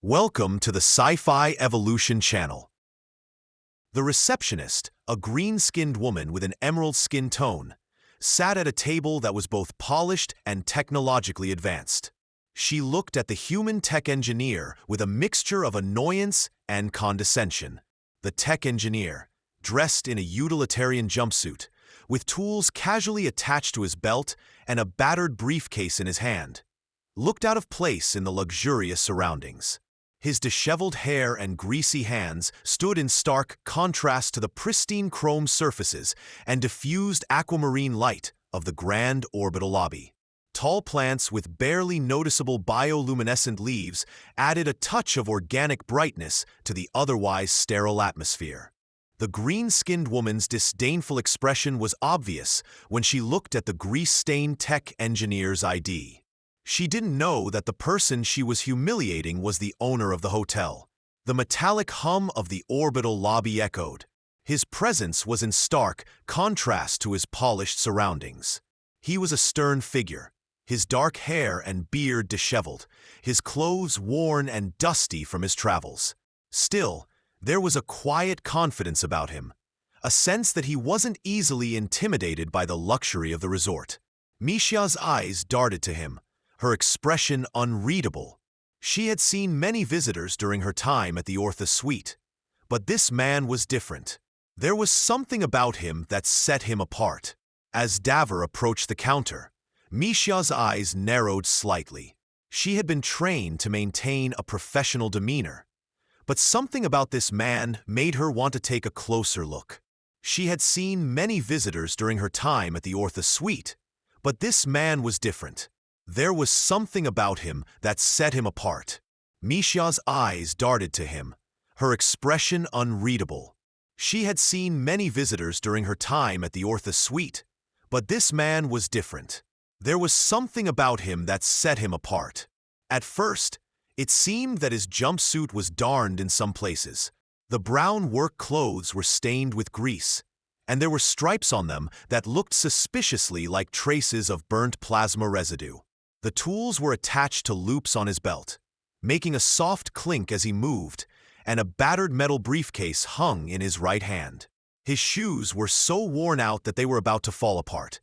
Welcome to the Sci-Fi Evolution channel. The receptionist, a green-skinned woman with an emerald skin tone, sat at a table that was both polished and technologically advanced. She looked at the human tech engineer with a mixture of annoyance and condescension. The tech engineer, dressed in a utilitarian jumpsuit, with tools casually attached to his belt and a battered briefcase in his hand, looked out of place in the luxurious surroundings. His disheveled hair and greasy hands stood in stark contrast to the pristine chrome surfaces and diffused aquamarine light of the grand orbital lobby. Tall plants with barely noticeable bioluminescent leaves added a touch of organic brightness to the otherwise sterile atmosphere. The green-skinned woman's disdainful expression was obvious when she looked at the grease-stained tech engineer's ID. She didn't know that the person she was humiliating was the owner of the hotel. The metallic hum of the orbital lobby echoed. His presence was in stark contrast to his polished surroundings. He was a stern figure, his dark hair and beard disheveled, his clothes worn and dusty from his travels. Still, there was a quiet confidence about him, a sense that he wasn't easily intimidated by the luxury of the resort. Misha's eyes darted to him, her expression unreadable. She had seen many visitors during her time at the Ortha suite, but this man was different. There was something about him that set him apart. As Davor approached the counter, Misha's eyes narrowed slightly. She had been trained to maintain a professional demeanor, but something about this man made her want to take a closer look. She had seen many visitors during her time at the Ortha suite, but this man was different. There was something about him that set him apart. Misha's eyes darted to him, her expression unreadable. She had seen many visitors during her time at the Ortha suite, but this man was different. There was something about him that set him apart. At first, it seemed that his jumpsuit was darned in some places. The brown work clothes were stained with grease, and there were stripes on them that looked suspiciously like traces of burnt plasma residue. The tools were attached to loops on his belt, making a soft clink as he moved, and a battered metal briefcase hung in his right hand. His shoes were so worn out that they were about to fall apart,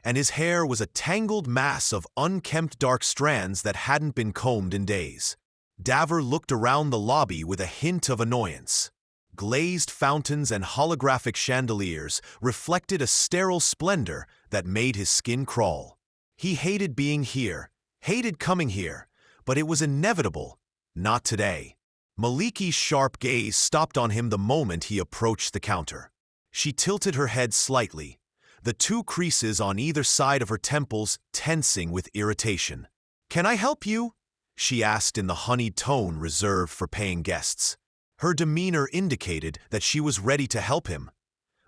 and his hair was a tangled mass of unkempt dark strands that hadn't been combed in days. Davor looked around the lobby with a hint of annoyance. Glazed fountains and holographic chandeliers reflected a sterile splendor that made his skin crawl. He hated being here, hated coming here, but it was inevitable. Not today. Maliki's sharp gaze stopped on him the moment he approached the counter. She tilted her head slightly, the two creases on either side of her temples tensing with irritation. "Can I help you?" she asked in the honeyed tone reserved for paying guests. Her demeanor indicated that she was ready to help him,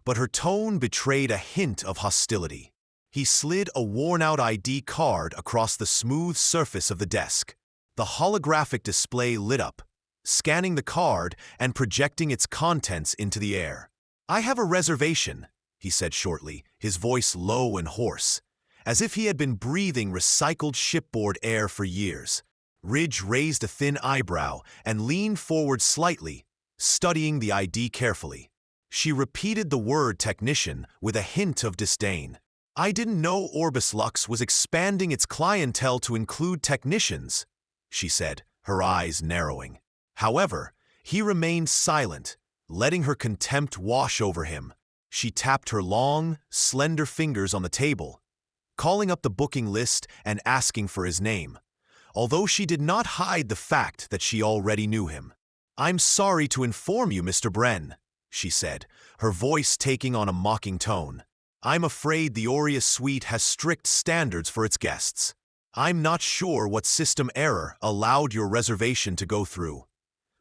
but her tone betrayed a hint of hostility. He slid a worn-out ID card across the smooth surface of the desk. The holographic display lit up, scanning the card and projecting its contents into the air. "I have a reservation," he said shortly, his voice low and hoarse, as if he had been breathing recycled shipboard air for years. Ridge raised a thin eyebrow and leaned forward slightly, studying the ID carefully. She repeated the word technician with a hint of disdain. "I didn't know Orbis Lux was expanding its clientele to include technicians," she said, her eyes narrowing. However, he remained silent, letting her contempt wash over him. She tapped her long, slender fingers on the table, calling up the booking list and asking for his name, although she did not hide the fact that she already knew him. "I'm sorry to inform you, Mr. Bren," she said, her voice taking on a mocking tone. "I'm afraid the Aurea suite has strict standards for its guests. I'm not sure what system error allowed your reservation to go through,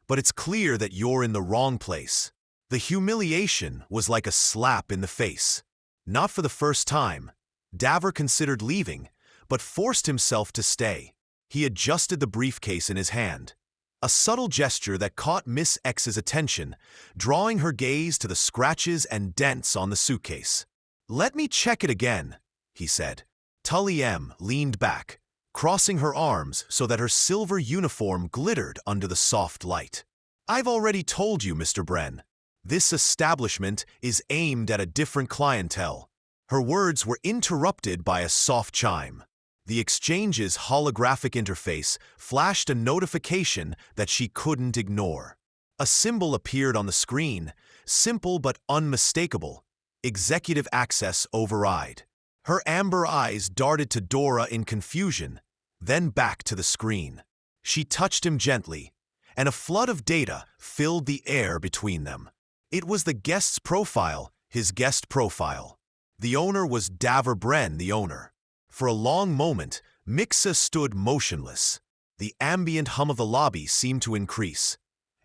but it's clear that you're in the wrong place." The humiliation was like a slap in the face. Not for the first time, Davor considered leaving, but forced himself to stay. He adjusted the briefcase in his hand, a subtle gesture that caught Miss X's attention, drawing her gaze to the scratches and dents on the suitcase. "Let me check it again," he said. Tully M. leaned back, crossing her arms so that her silver uniform glittered under the soft light. "I've already told you, Mr. Bren. This establishment is aimed at a different clientele." Her words were interrupted by a soft chime. The exchange's holographic interface flashed a notification that she couldn't ignore. A symbol appeared on the screen, simple but unmistakable: Executive Access Override. Her amber eyes darted to Dora in confusion, then back to the screen. She touched him gently, and a flood of data filled the air between them. It was the guest's profile, his guest profile. The owner was Davor Bren, the owner. For a long moment, Mixa stood motionless. The ambient hum of the lobby seemed to increase,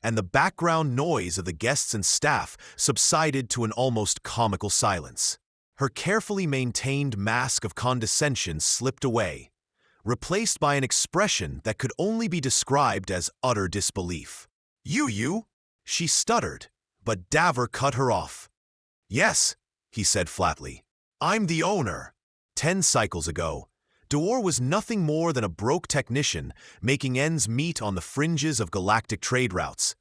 and the background noise of the guests and staff subsided to an almost comical silence. Her carefully maintained mask of condescension slipped away, replaced by an expression that could only be described as utter disbelief. You? She stuttered, but Davor cut her off. "Yes," he said flatly. "I'm the owner." 10 cycles ago, Davor was nothing more than a broke technician making ends meet on the fringes of galactic trade routes.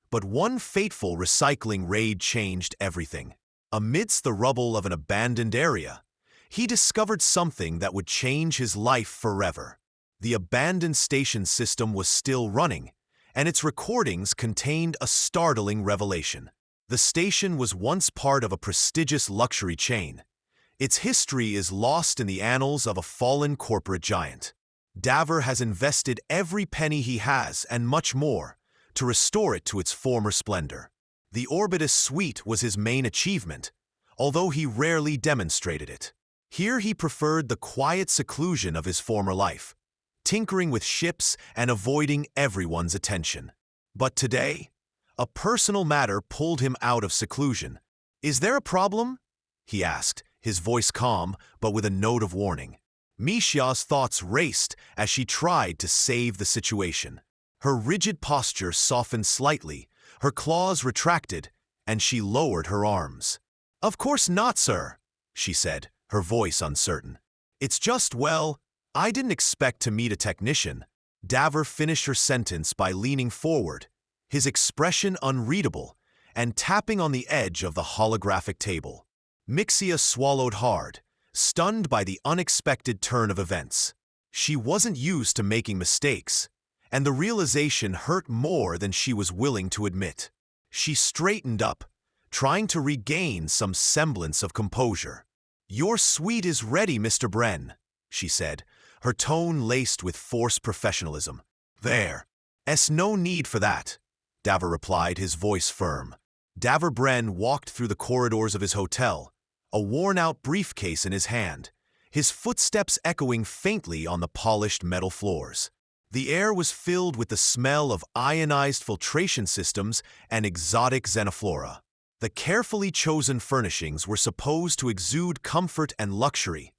But one fateful recycling raid changed everything. Amidst the rubble of an abandoned area, he discovered something that would change his life forever. The abandoned station system was still running, and its recordings contained a startling revelation. The station was once part of a prestigious luxury chain. Its history is lost in the annals of a fallen corporate giant. Davor has invested every penny he has and much more to restore it to its former splendor. The Orbitus suite was his main achievement, although he rarely demonstrated it. Here he preferred the quiet seclusion of his former life, tinkering with ships and avoiding everyone's attention. But today, a personal matter pulled him out of seclusion. "Is there a problem?" he asked, his voice calm but with a note of warning. Misha's thoughts raced as she tried to save the situation. Her rigid posture softened slightly, her claws retracted, and she lowered her arms. "Of course not, sir," she said, her voice uncertain. "It's just, well, I didn't expect to meet a technician." Davor finished her sentence by leaning forward, his expression unreadable, and tapping on the edge of the holographic table. Mixia swallowed hard, stunned by the unexpected turn of events. She wasn't used to making mistakes, and the realization hurt more than she was willing to admit. She straightened up, trying to regain some semblance of composure. "Your suite is ready, Mr. Bren," she said, her tone laced with forced professionalism. "There's no need for that," Davor replied, his voice firm. Davor Bren walked through the corridors of his hotel, a worn-out briefcase in his hand, his footsteps echoing faintly on the polished metal floors. The air was filled with the smell of ionized filtration systems and exotic xenoflora. The carefully chosen furnishings were supposed to exude comfort and luxury,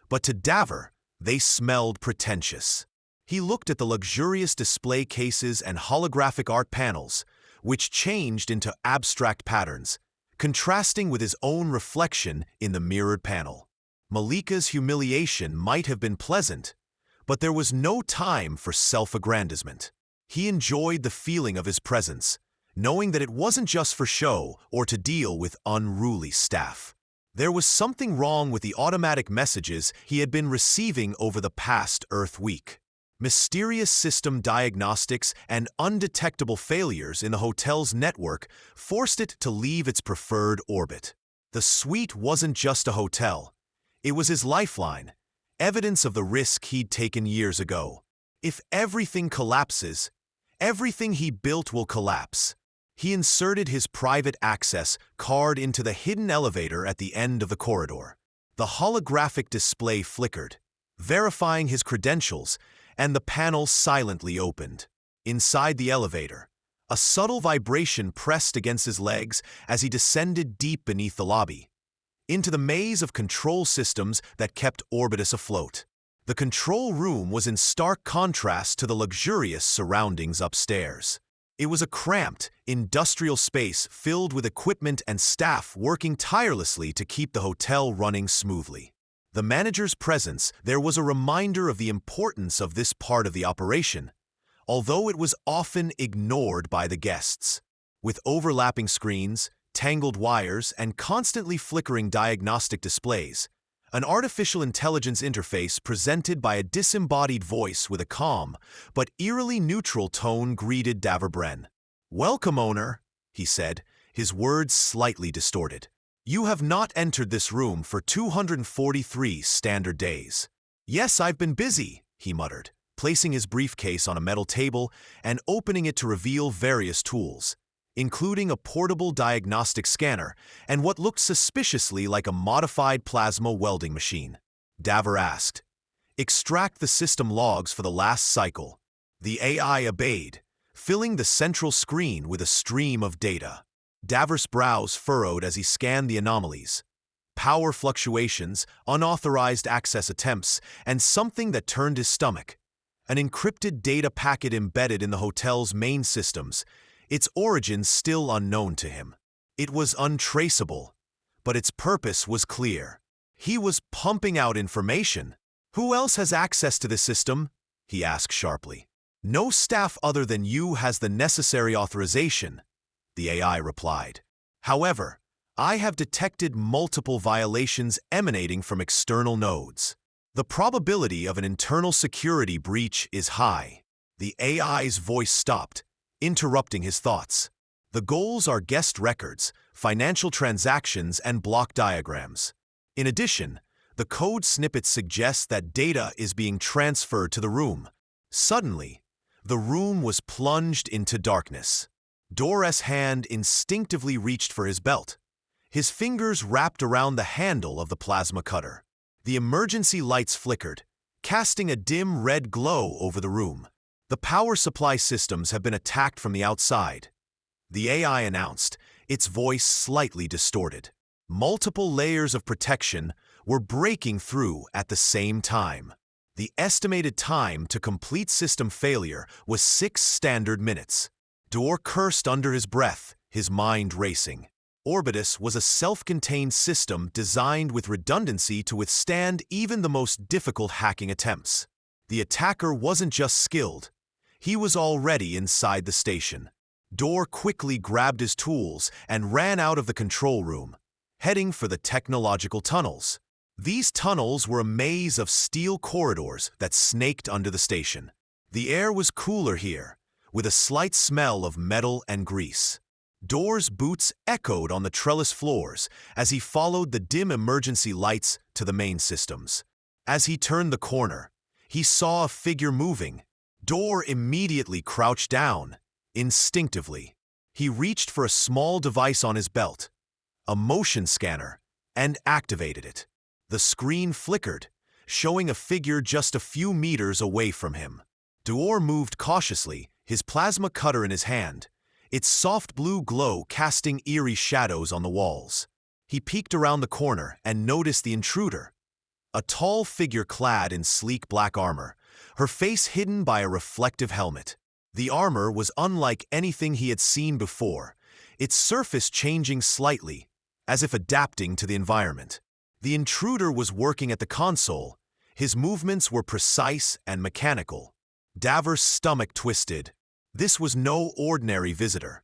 but to Davor, they smelled pretentious. He looked at the luxurious display cases and holographic art panels, which changed into abstract patterns, contrasting with his own reflection in the mirrored panel. Malika's humiliation might have been pleasant, but there was no time for self-aggrandizement. He enjoyed the feeling of his presence, knowing that it wasn't just for show or to deal with unruly staff. There was something wrong with the automatic messages he had been receiving over the past Earth week. Mysterious system diagnostics and undetectable failures in the hotel's network forced it to leave its preferred orbit. The suite wasn't just a hotel. It was his lifeline, evidence of the risk he'd taken years ago. If everything collapses, everything he built will collapse. He inserted his private access card into the hidden elevator at the end of the corridor. The holographic display flickered, verifying his credentials, and the panel silently opened. Inside the elevator, a subtle vibration pressed against his legs as he descended deep beneath the lobby, into the maze of control systems that kept Orbitus afloat. The control room was in stark contrast to the luxurious surroundings upstairs. It was a cramped, industrial space filled with equipment and staff working tirelessly to keep the hotel running smoothly. The manager's presence there was a reminder of the importance of this part of the operation, although it was often ignored by the guests. With overlapping screens, tangled wires, and constantly flickering diagnostic displays, an artificial intelligence interface presented by a disembodied voice with a calm but eerily neutral tone greeted Davor. "Welcome, owner," he said, his words slightly distorted. "You have not entered this room for 243 standard days." "Yes, I've been busy," he muttered, placing his briefcase on a metal table and opening it to reveal various tools, including a portable diagnostic scanner and what looked suspiciously like a modified plasma welding machine. Davor asked, "Extract the system logs for the last cycle." The AI obeyed, filling the central screen with a stream of data. Davor's brows furrowed as he scanned the anomalies. Power fluctuations, unauthorized access attempts, and something that turned his stomach. An encrypted data packet embedded in the hotel's main systems, its origins still unknown to him. It was untraceable, but its purpose was clear. He was pumping out information. "Who else has access to this system?" he asked sharply. "No staff other than you has the necessary authorization," the AI replied. "However, I have detected multiple violations emanating from external nodes. The probability of an internal security breach is high." The AI's voice stopped, interrupting his thoughts. "The goals are guest records, financial transactions, and block diagrams. In addition, the code snippet suggests that data is being transferred to the room." Suddenly, the room was plunged into darkness. Davor's hand instinctively reached for his belt. His fingers wrapped around the handle of the plasma cutter. The emergency lights flickered, casting a dim red glow over the room. "The power supply systems have been attacked from the outside," the AI announced, its voice slightly distorted. Multiple layers of protection were breaking through at the same time. The estimated time to complete system failure was 6 standard minutes. Davor cursed under his breath, his mind racing. Orbitus was a self-contained system designed with redundancy to withstand even the most difficult hacking attempts. The attacker wasn't just skilled, he was already inside the station. Davor quickly grabbed his tools and ran out of the control room, heading for the technological tunnels. These tunnels were a maze of steel corridors that snaked under the station. The air was cooler here, with a slight smell of metal and grease. Davor's boots echoed on the trellis floors as he followed the dim emergency lights to the main systems. As he turned the corner, he saw a figure moving. Davor immediately crouched down, instinctively. He reached for a small device on his belt, a motion scanner, and activated it. The screen flickered, showing a figure just a few meters away from him. Davor moved cautiously, his plasma cutter in his hand, its soft blue glow casting eerie shadows on the walls. He peeked around the corner and noticed the intruder, a tall figure clad in sleek black armor, her face hidden by a reflective helmet. The armor was unlike anything he had seen before, its surface changing slightly, as if adapting to the environment. The intruder was working at the console. His movements were precise and mechanical. Davor's stomach twisted. This was no ordinary visitor,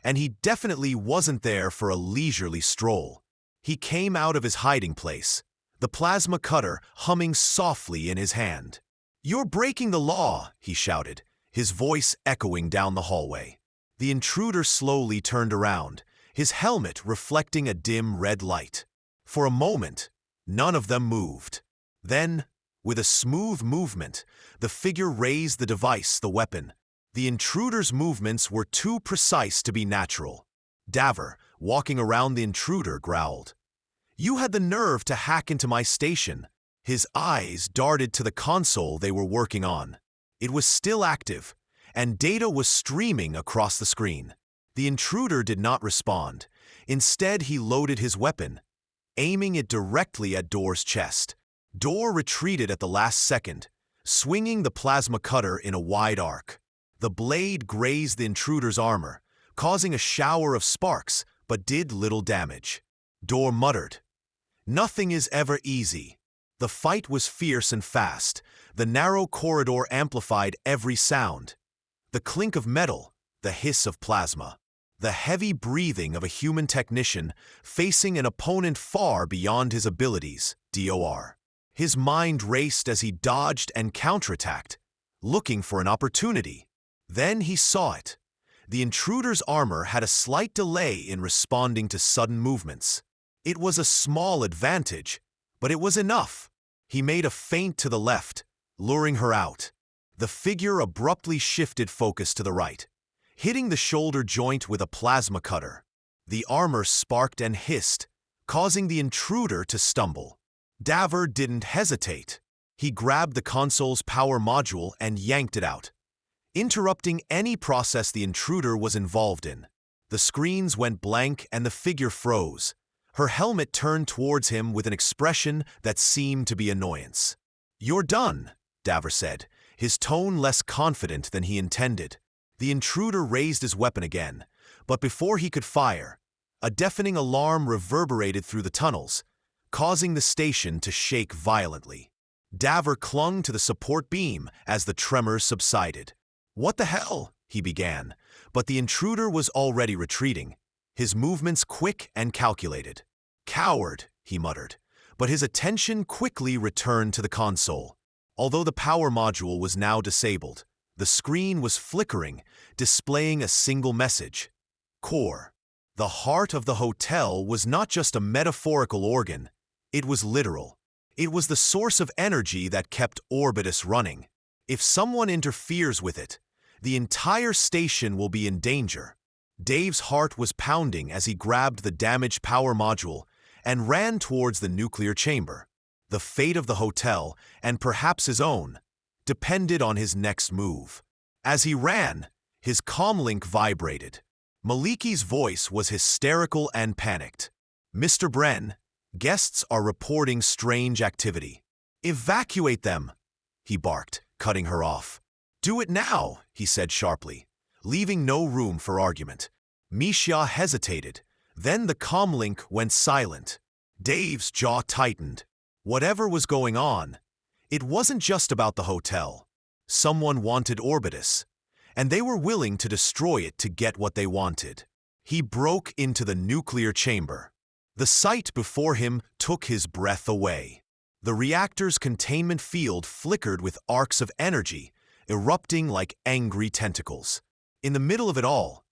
and he definitely wasn't there for a leisurely stroll. He came out of his hiding place, the plasma cutter humming softly in his hand. "You're breaking the law," he shouted, his voice echoing down the hallway. The intruder slowly turned around, his helmet reflecting a dim red light. For a moment, none of them moved. Then, with a smooth movement, the figure raised the device, the weapon. The intruder's movements were too precise to be natural. Davor, walking around the intruder, growled, "You had the nerve to hack into my station." His eyes darted to the console they were working on. It was still active, and data was streaming across the screen. The intruder did not respond. Instead, he loaded his weapon, aiming it directly at Davor's chest. Davor retreated at the last second, swinging the plasma cutter in a wide arc. The blade grazed the intruder's armor, causing a shower of sparks, but did little damage. Davor muttered, "Nothing is ever easy." The fight was fierce and fast. The narrow corridor amplified every sound. The clink of metal, the hiss of plasma, the heavy breathing of a human technician facing an opponent far beyond his abilities, Davor. His mind raced as he dodged and counterattacked, looking for an opportunity. Then he saw it. The intruder's armor had a slight delay in responding to sudden movements. It was a small advantage, but it was enough. He made a feint to the left, luring her out. The figure abruptly shifted focus to the right, hitting the shoulder joint with a plasma cutter. The armor sparked and hissed, causing the intruder to stumble. Davor didn't hesitate. He grabbed the console's power module and yanked it out, interrupting any process the intruder was involved in. The screens went blank and the figure froze. Her helmet turned towards him with an expression that seemed to be annoyance. "You're done," Davor said, his tone less confident than he intended. The intruder raised his weapon again, but before he could fire, a deafening alarm reverberated through the tunnels, causing the station to shake violently. Davor clung to the support beam as the tremors subsided. "What the hell?" he began, but the intruder was already retreating, his movements quick and calculated. "Coward," he muttered, but his attention quickly returned to the console. Although the power module was now disabled, the screen was flickering, displaying a single message. Core. The heart of the hotel was not just a metaphorical organ, it was literal. It was the source of energy that kept Orbitus running. If someone interferes with it, the entire station will be in danger. Dave's heart was pounding as he grabbed the damaged power module and ran towards the nuclear chamber. The fate of the hotel, and perhaps his own, depended on his next move. As he ran, his comlink vibrated. Maliki's voice was hysterical and panicked. "Mr. Bren, guests are reporting strange activity. Evacuate them," he barked, cutting her off. "Do it now," he said sharply, leaving no room for argument. Misha hesitated. Then the comlink went silent. Dave's jaw tightened. Whatever was going on, it wasn't just about the hotel. Someone wanted Orbitus, and they were willing to destroy it to get what they wanted. He broke into the nuclear chamber. The sight before him took his breath away. The reactor's containment field flickered with arcs of energy, erupting like angry tentacles. In the middle of it all,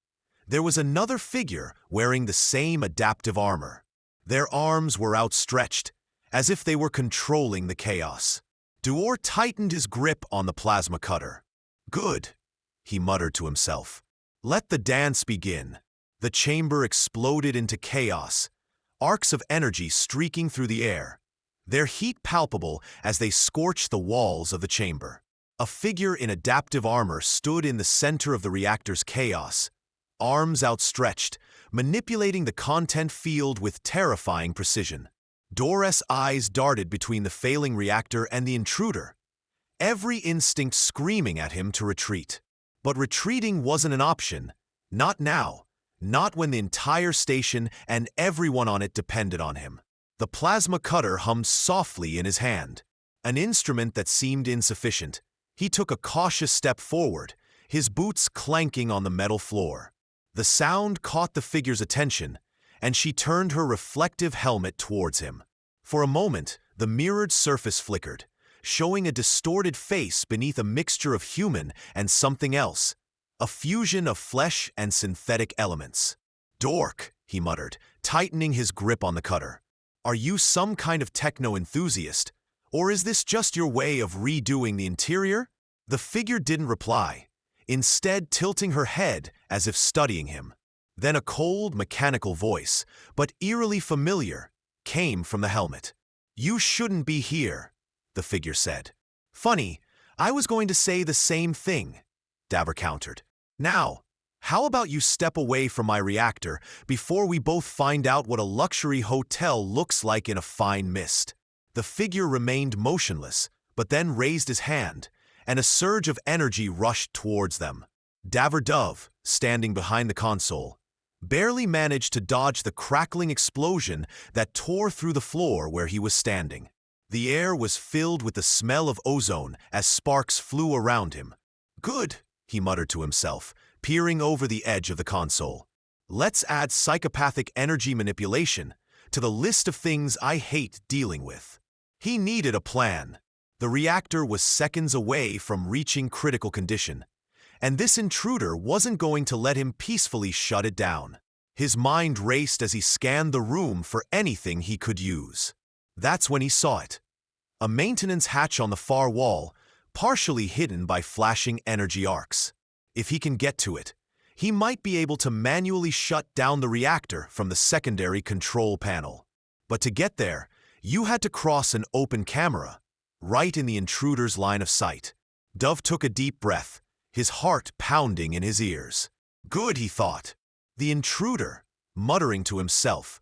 there was another figure wearing the same adaptive armor. Their arms were outstretched, as if they were controlling the chaos. Davor tightened his grip on the plasma cutter. "Good," he muttered to himself. "Let the dance begin." The chamber exploded into chaos, arcs of energy streaking through the air, their heat palpable as they scorched the walls of the chamber. A figure in adaptive armor stood in the center of the reactor's chaos, arms outstretched, manipulating the content field with terrifying precision. Davor's eyes darted between the failing reactor and the intruder, every instinct screaming at him to retreat. But retreating wasn't an option. Not now. Not when the entire station and everyone on it depended on him. The plasma cutter hummed softly in his hand, an instrument that seemed insufficient. He took a cautious step forward, his boots clanking on the metal floor. The sound caught the figure's attention, and she turned her reflective helmet towards him. For a moment, the mirrored surface flickered, showing a distorted face beneath a mixture of human and something else, a fusion of flesh and synthetic elements. "Dork," he muttered, tightening his grip on the cutter. "Are you some kind of techno enthusiast, or is this just your way of redoing the interior?" The figure didn't reply, instead tilting her head as if studying him. Then a cold, mechanical voice, but eerily familiar, came from the helmet. "You shouldn't be here," the figure said. "Funny, I was going to say the same thing," Davor countered. "Now, how about you step away from my reactor before we both find out what a luxury hotel looks like in a fine mist?" The figure remained motionless, but then raised his hand, and a surge of energy rushed towards them. Davor Dove, standing behind the console, barely managed to dodge the crackling explosion that tore through the floor where he was standing. The air was filled with the smell of ozone as sparks flew around him. "Good," he muttered to himself, peering over the edge of the console. "Let's add psychopathic energy manipulation to the list of things I hate dealing with." He needed a plan. The reactor was seconds away from reaching critical condition, and this intruder wasn't going to let him peacefully shut it down. His mind raced as he scanned the room for anything he could use. That's when he saw it. A maintenance hatch on the far wall, partially hidden by flashing energy arcs. If he can get to it, he might be able to manually shut down the reactor from the secondary control panel. But to get there, you had to cross an open camera, right in the intruder's line of sight. Dove took a deep breath, his heart pounding in his ears. "Good," he thought. The intruder, muttering to himself,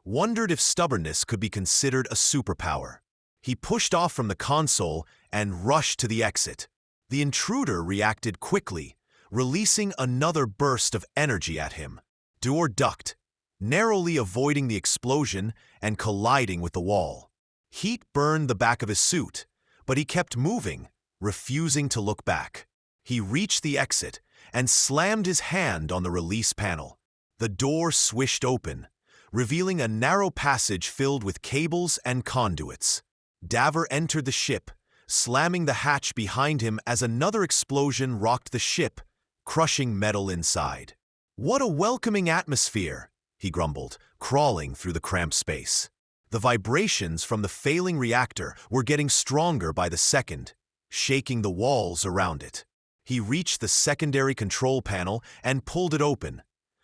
wondered if stubbornness could be considered a superpower. He pushed off from the console and rushed to the exit. The intruder reacted quickly, releasing another burst of energy at him. Davor ducked, narrowly avoiding the explosion and colliding with the wall. Heat burned the back of his suit, but he kept moving, refusing to look back. He reached the exit and slammed his hand on the release panel. The door swished open, revealing a narrow passage filled with cables and conduits. Davor entered the ship, slamming the hatch behind him as another explosion rocked the ship, crushing metal inside. "What a welcoming atmosphere," he grumbled, crawling through the cramped space. The vibrations from the failing reactor were getting stronger by the second, shaking the walls around it. He reached the secondary control panel and pulled it open,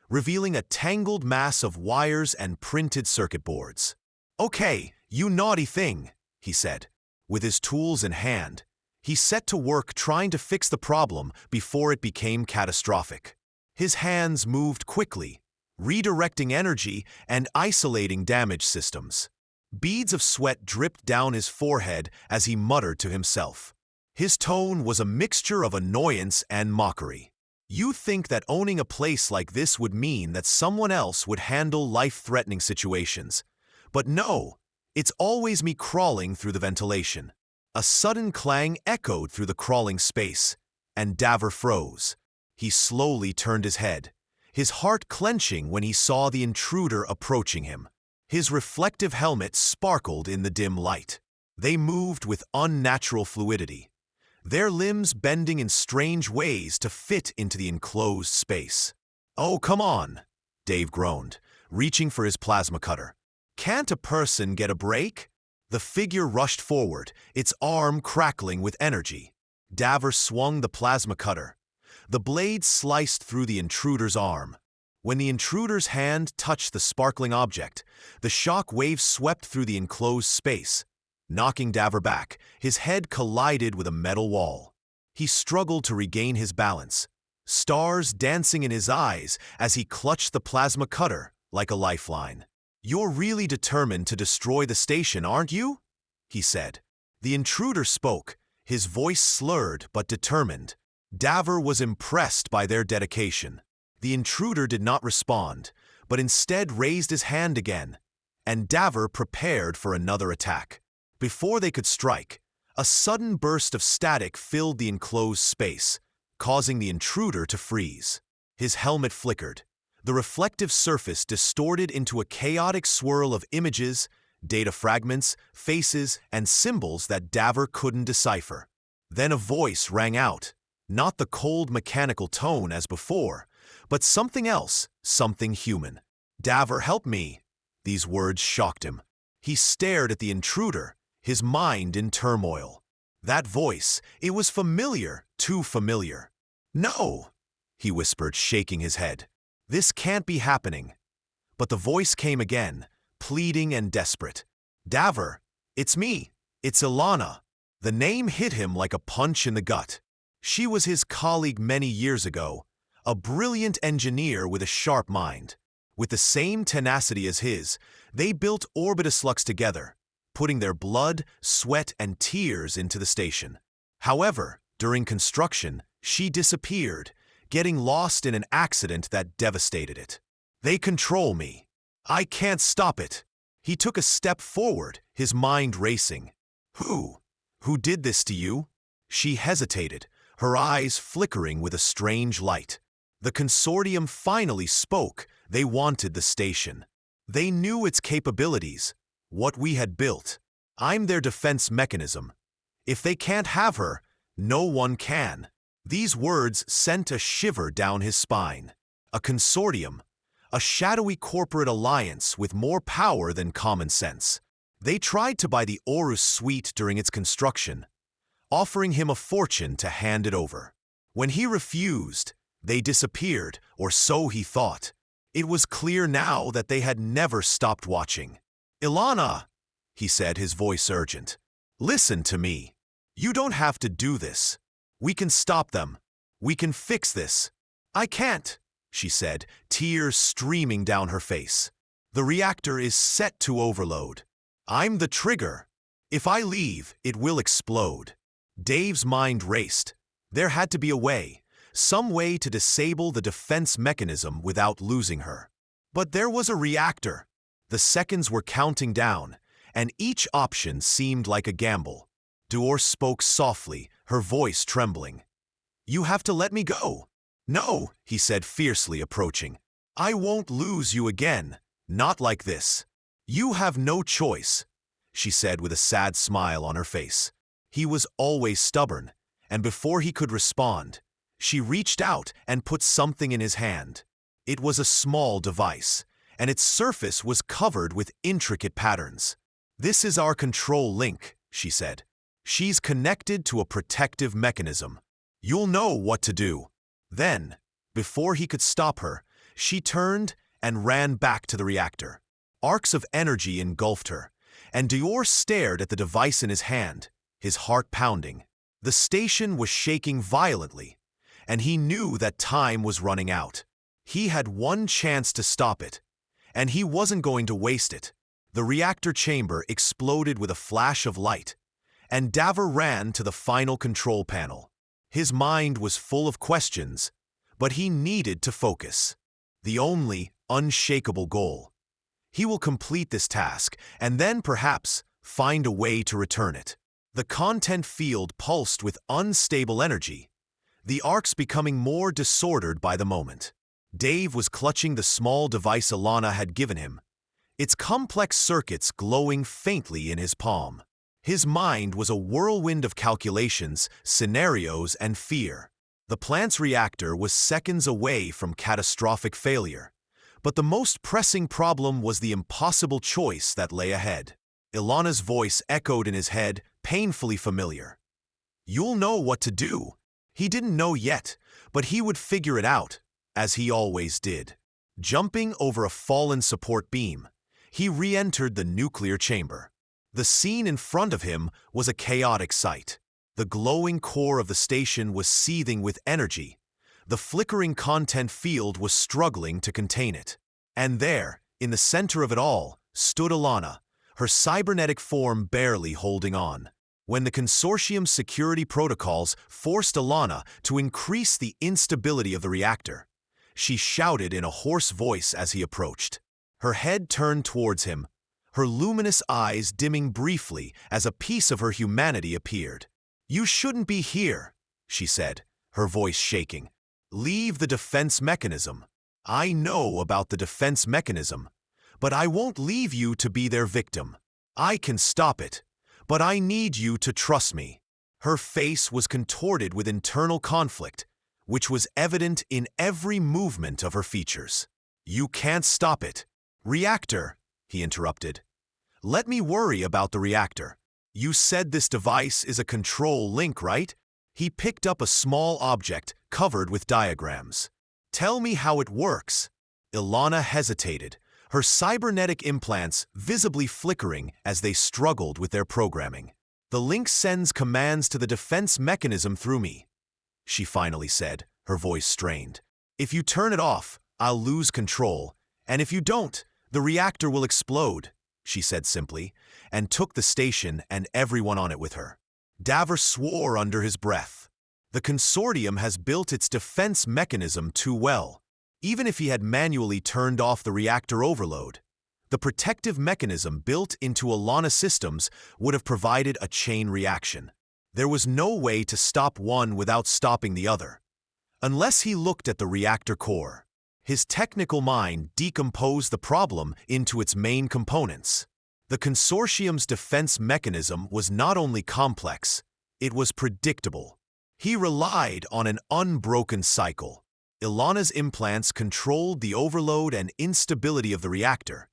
revealing a tangled mass of wires and printed circuit boards. "Okay, you naughty thing," he said. With his tools in hand, he set to work trying to fix the problem before it became catastrophic. His hands moved quickly, redirecting energy and isolating damaged systems. Beads of sweat dripped down his forehead as he muttered to himself. His tone was a mixture of annoyance and mockery. "You think that owning a place like this would mean that someone else would handle life-threatening situations. But no, it's always me crawling through the ventilation." A sudden clang echoed through the crawling space, and Davor froze. He slowly turned his head, his heart clenching when he saw the intruder approaching him. His reflective helmet sparkled in the dim light. They moved with unnatural fluidity, their limbs bending in strange ways to fit into the enclosed space. "Oh, come on," Dave groaned, reaching for his plasma cutter. "Can't a person get a break?" The figure rushed forward, its arm crackling with energy. Davor swung the plasma cutter. The blade sliced through the intruder's arm. When the intruder's hand touched the sparkling object, the shock wave swept through the enclosed space. Knocking Davor back, his head collided with a metal wall. He struggled to regain his balance, stars dancing in his eyes as he clutched the plasma cutter like a lifeline. "You're really determined to destroy the station, aren't you?" he said. The intruder spoke, his voice slurred but determined. Davor was impressed by their dedication. The intruder did not respond, but instead raised his hand again, and Davor prepared for another attack. Before they could strike, a sudden burst of static filled the enclosed space, causing the intruder to freeze. His helmet flickered, the reflective surface distorted into a chaotic swirl of images, data fragments, faces, and symbols that Davor couldn't decipher. Then a voice rang out, not the cold mechanical tone as before, but something else, something human. "Davor, help me!" These words shocked him. He stared at the intruder, his mind in turmoil. That voice, it was familiar, too familiar. "No," he whispered, shaking his head. "This can't be happening." But the voice came again, pleading and desperate. "Davor, it's me. It's Ilana." The name hit him like a punch in the gut. She was his colleague many years ago, a brilliant engineer with a sharp mind. With the same tenacity as his, they built Orbituslux together, putting their blood, sweat, and tears into the station. However, during construction, she disappeared, getting lost in an accident that devastated it. "They control me. I can't stop it." He took a step forward, his mind racing. Who? Who did this to you? She hesitated, her eyes flickering with a strange light. The Consortium finally spoke. They wanted the station. They knew its capabilities, what we had built. I'm their defense mechanism. If they can't have her, no one can. These words sent a shiver down his spine. A consortium, a shadowy corporate alliance with more power than common sense. They tried to buy the Horus suite during its construction, offering him a fortune to hand it over. When he refused, they disappeared, or so he thought. It was clear now that they had never stopped watching. "Ilana," he said, his voice urgent. "Listen to me. You don't have to do this. We can stop them. We can fix this." "I can't," she said, tears streaming down her face. "The reactor is set to overload. I'm the trigger. If I leave, it will explode." Dave's mind raced. There had to be a way, some way to disable the defense mechanism without losing her. But there was a reactor. The seconds were counting down, and each option seemed like a gamble. Davor spoke softly, her voice trembling. "You have to let me go." "No," he said fiercely, approaching. "I won't lose you again, not like this." "You have no choice," she said with a sad smile on her face. He was always stubborn, and before he could respond, she reached out and put something in his hand. It was a small device, and its surface was covered with intricate patterns. "This is our control link," she said. "She's connected to a protective mechanism. You'll know what to do." Then, before he could stop her, she turned and ran back to the reactor. Arcs of energy engulfed her, and Davor stared at the device in his hand, his heart pounding. The station was shaking violently, and he knew that time was running out. He had one chance to stop it, and he wasn't going to waste it. The reactor chamber exploded with a flash of light, and Davor ran to the final control panel. His mind was full of questions, but he needed to focus. The only unshakable goal. He will complete this task, and then perhaps find a way to return it. The content field pulsed with unstable energy, the arcs becoming more disordered by the moment. Dave was clutching the small device Ilana had given him, its complex circuits glowing faintly in his palm. His mind was a whirlwind of calculations, scenarios, and fear. The plant's reactor was seconds away from catastrophic failure, but the most pressing problem was the impossible choice that lay ahead. Ilana's voice echoed in his head, painfully familiar. "You'll know what to do." He didn't know yet, but he would figure it out, as he always did. Jumping over a fallen support beam, he re-entered the nuclear chamber. The scene in front of him was a chaotic sight. The glowing core of the station was seething with energy. The flickering content field was struggling to contain it. And there, in the center of it all, stood Ilana, her cybernetic form barely holding on. When the Consortium's security protocols forced Ilana to increase the instability of the reactor, she shouted in a hoarse voice as he approached. Her head turned towards him, her luminous eyes dimming briefly as a piece of her humanity appeared. "You shouldn't be here," she said, her voice shaking. "Leave the defense mechanism. I know about the defense mechanism, but I won't leave you to be their victim. I can stop it, but I need you to trust me." Her face was contorted with internal conflict, which was evident in every movement of her features. "You can't stop it." "Reactor," he interrupted. "Let me worry about the reactor. You said this device is a control link, right?" He picked up a small object covered with diagrams. "Tell me how it works." Ilana hesitated, her cybernetic implants visibly flickering as they struggled with their programming. "The link sends commands to the defense mechanism through me," she finally said, her voice strained. "If you turn it off, I'll lose control, and if you don't, the reactor will explode," she said simply, and took the station and everyone on it with her. Davor swore under his breath. The Consortium has built its defense mechanism too well. Even if he had manually turned off the reactor overload, The protective mechanism built into Alana systems would have provided a chain reaction. There was no way to stop one without stopping the other. Unless he looked at the reactor core. His technical mind decomposed the problem into its main components. The Consortium's defense mechanism was not only complex, it was predictable. He relied on an unbroken cycle. Ilana's implants controlled the overload and instability of the reactor,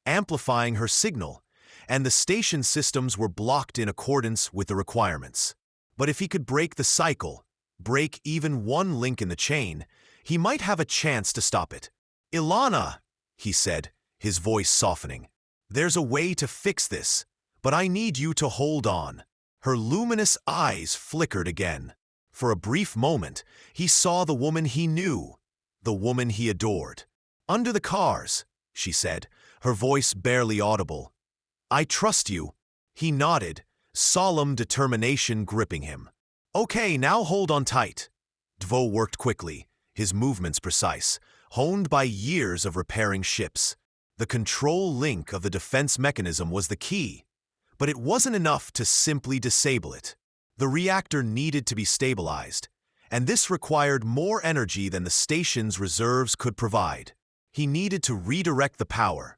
amplifying her signal, and the station systems were blocked in accordance with the requirements. But if he could break the cycle, break even one link in the chain, he might have a chance to stop it. "Ilana," he said, his voice softening, "there's a way to fix this, but I need you to hold on." Her luminous eyes flickered again. For a brief moment, he saw the woman he knew, the woman he adored. "Under the cars," she said, her voice barely audible. "I trust you." He nodded, solemn determination gripping him. "Okay, now hold on tight." Davor worked quickly, his movements precise, honed by years of repairing ships. The control link of the defense mechanism was the key, but it wasn't enough to simply disable it. The reactor needed to be stabilized, and this required more energy than the station's reserves could provide. He needed to redirect the power,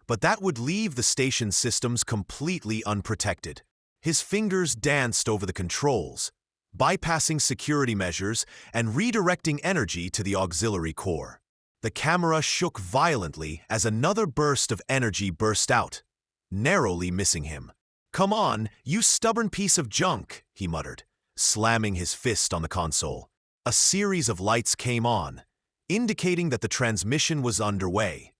but that would leave the station systems completely unprotected. His fingers danced over the controls, bypassing security measures and redirecting energy to the auxiliary core. The camera shook violently as another burst of energy burst out, narrowly missing him. "Come on, you stubborn piece of junk," he muttered, slamming his fist on the console. A series of lights came on, indicating that the transmission was underway.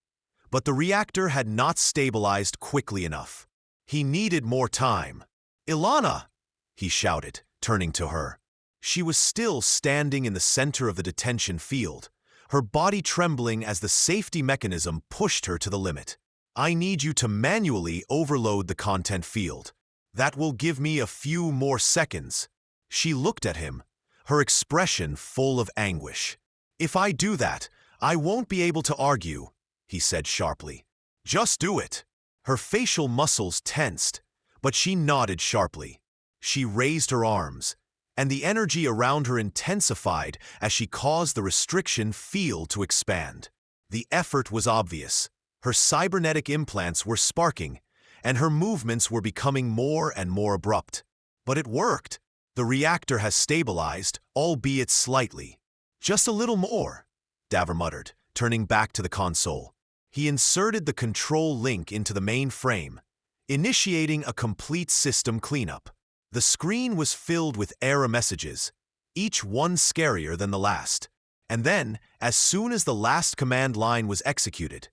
But the reactor had not stabilized quickly enough. He needed more time. "Ilana!" he shouted, turning to her. She was still standing in the center of the detention field, her body trembling as the safety mechanism pushed her to the limit. "I need you to manually overload the content field. That will give me a few more seconds." She looked at him, her expression full of anguish. "If I do that, I won't be able to argue," he said sharply. "Just do it." Her facial muscles tensed, but she nodded sharply. She raised her arms, and the energy around her intensified as she caused the restriction field to expand. The effort was obvious. Her cybernetic implants were sparking, and her movements were becoming more and more abrupt. But it worked. "The reactor has stabilized, albeit slightly." "Just a little more," Davor muttered, turning back to the console. He inserted the control link into the main frame, initiating a complete system cleanup. The screen was filled with error messages, each one scarier than the last. And then, as soon as the last command line was executed,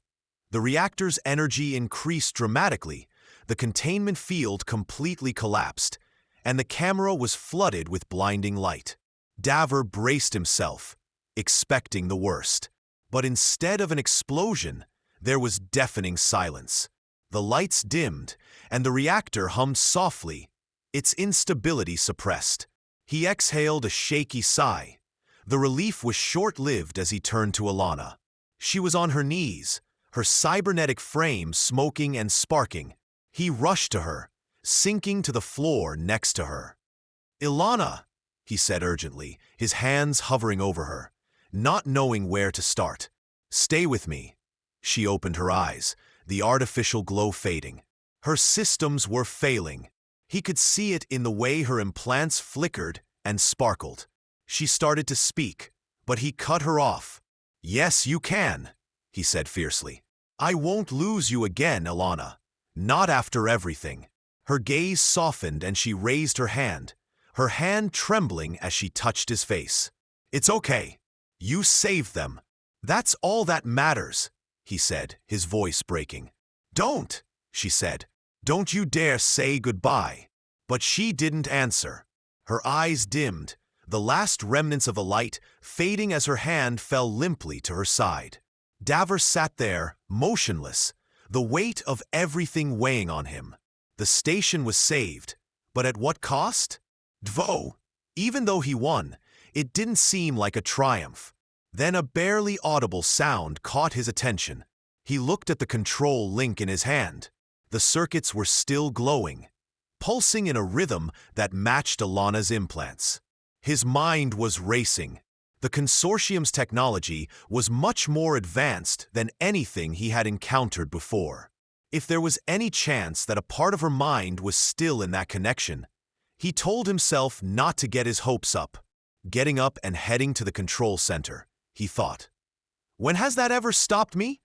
the reactor's energy increased dramatically, the containment field completely collapsed, and the camera was flooded with blinding light. Davor braced himself, expecting the worst. But instead of an explosion, there was deafening silence. The lights dimmed, and the reactor hummed softly, its instability suppressed. He exhaled a shaky sigh. The relief was short-lived as he turned to Ilana. She was on her knees, her cybernetic frame smoking and sparking. He rushed to her, sinking to the floor next to her. "Ilana," he said urgently, his hands hovering over her, not knowing where to start. "Stay with me." She opened her eyes, the artificial glow fading. Her systems were failing. He could see it in the way her implants flickered and sparkled. She started to speak, but he cut her off. "Yes, you can," he said fiercely. "I won't lose you again, Ilana. Not after everything." Her gaze softened and she raised her hand trembling as she touched his face. "It's okay. You saved them. That's all that matters," he said, his voice breaking. "Don't," she said. "Don't you dare say goodbye." But she didn't answer. Her eyes dimmed, the last remnants of the light fading as her hand fell limply to her side. Davor sat there, motionless, the weight of everything weighing on him. The station was saved, but at what cost? Davor, even though he won, it didn't seem like a triumph. Then a barely audible sound caught his attention. He looked at the control link in his hand. The circuits were still glowing, pulsing in a rhythm that matched Alana's implants. His mind was racing. The Consortium's technology was much more advanced than anything he had encountered before. If there was any chance that a part of her mind was still in that connection, he told himself not to get his hopes up. Getting up and heading to the control center, he thought, "When has that ever stopped me?"